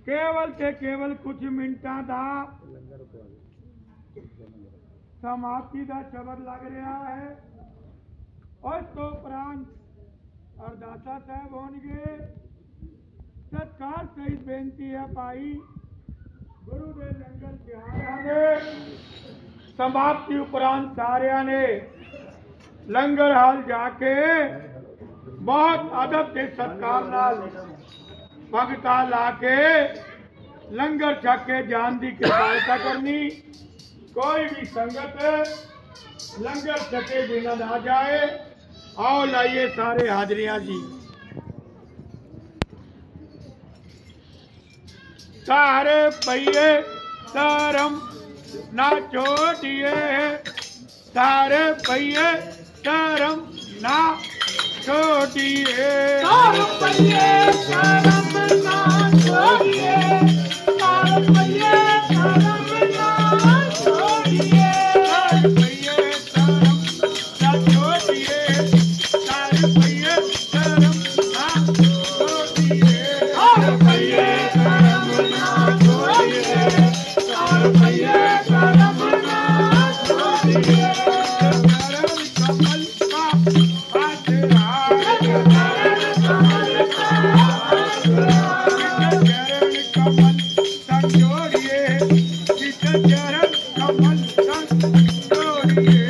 केवल ते केवल कुछ मिनटां दा समाप्ति का शब्द लग रहा है। और तो उपरांत अरदासा साहब होंगे। सत्कार सहित बेनती है भाई गुरु दे लंगर तिहारा ने समाप्ति उपरांत सारिया ने लंगर हाल जाके बहुत अदब के सत्कार नाल भगता ला के लंगर छक के जान की कृपालता करनी। कोई भी संगत लंगर छके बिना ना जाए। आओ लाइए सारे हाजरियां जी। सारे पहिए शर्म ना छोड़िए, सारे पहिए शर्म ना छोड़िए, सारे पहिए शर्म ना छोड़िए, सारे पहिए शर्म ना छोड़िए, सारे पहिए शर्म ना छोड़िए, सारे पहिए शर्म ना छोड़िए, सारे पहिए शर्म ना छोड़िए, सारे पहिए शर्म ना छोड़िए, कमल का आसरा, कमल संजोड़िए, चरण कमल संजोड़िए,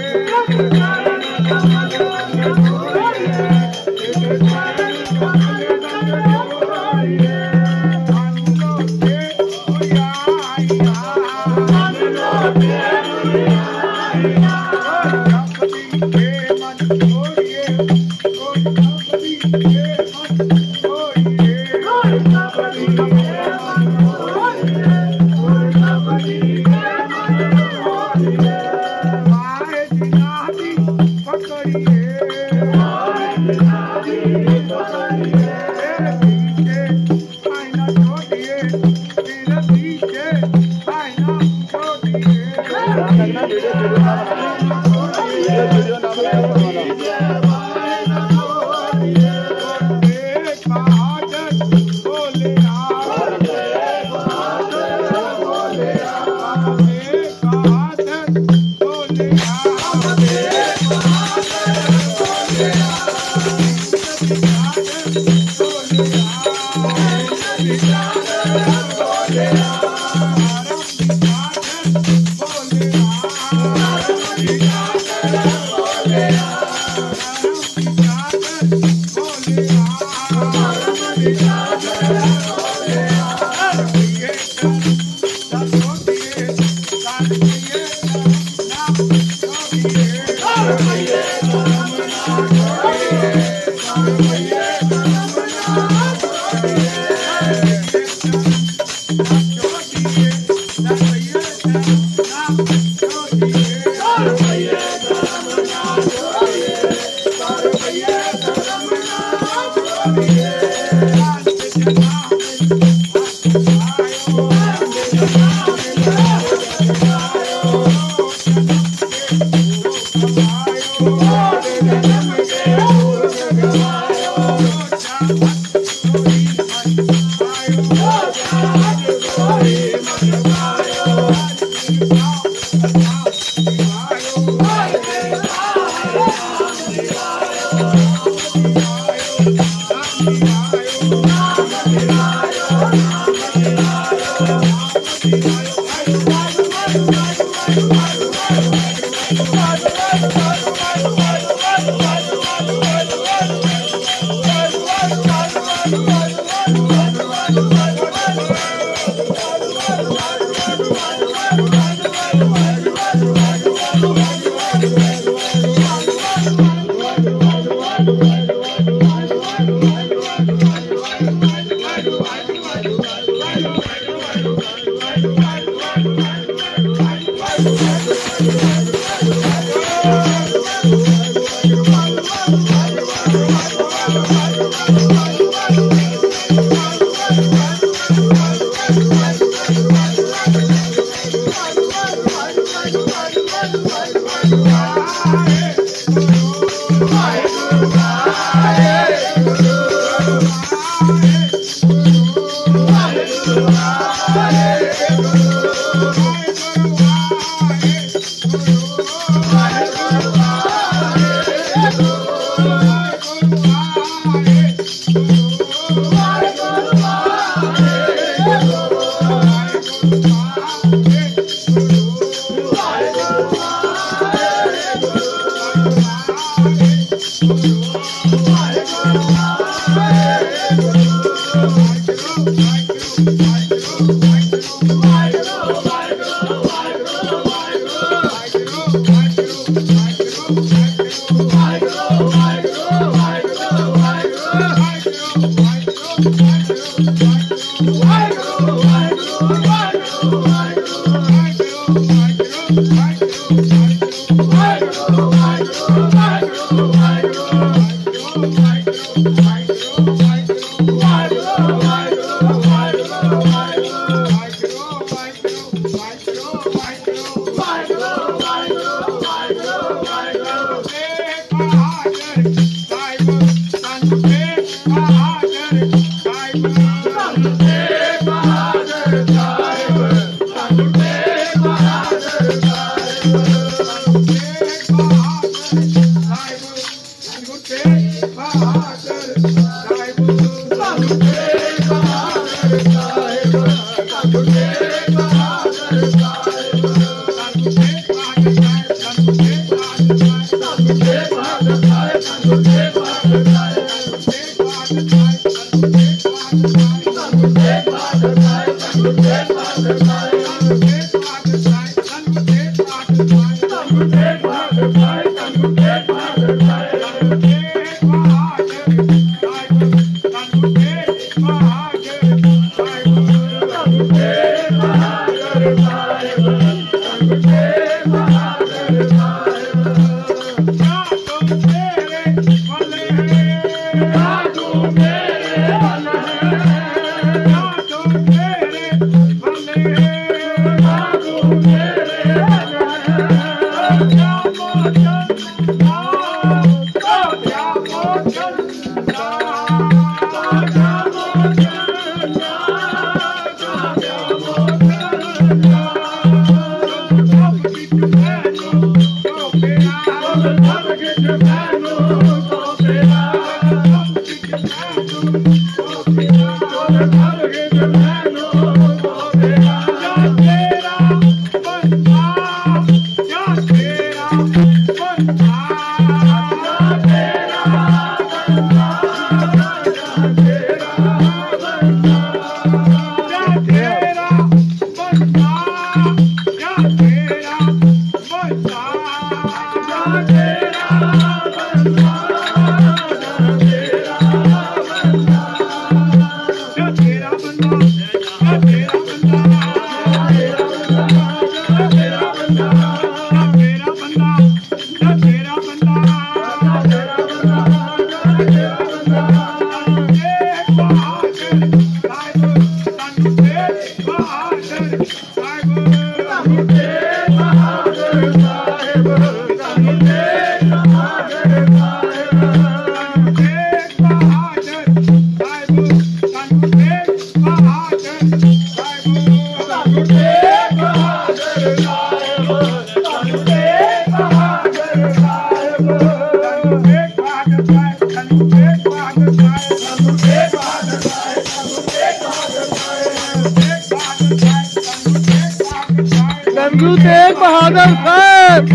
गुरु तेग बहादुर साहब।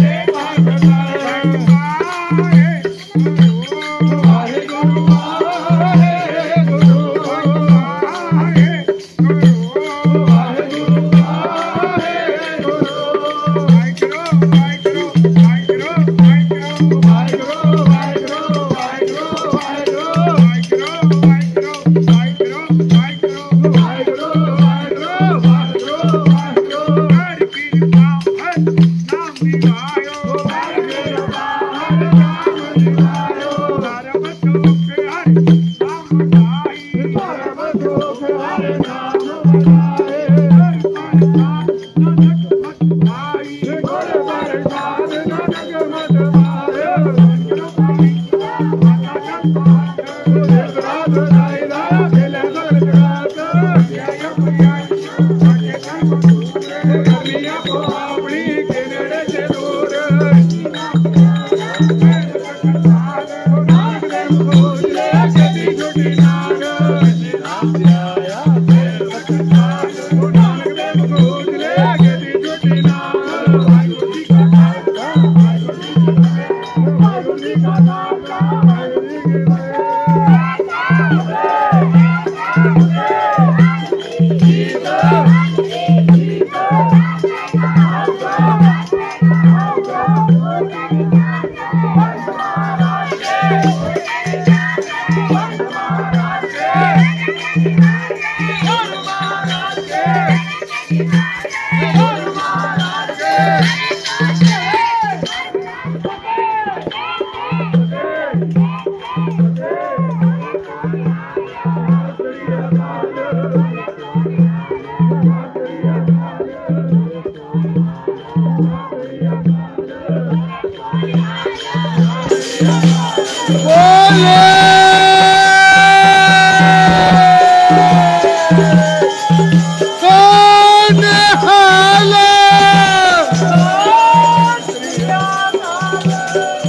Naam बोले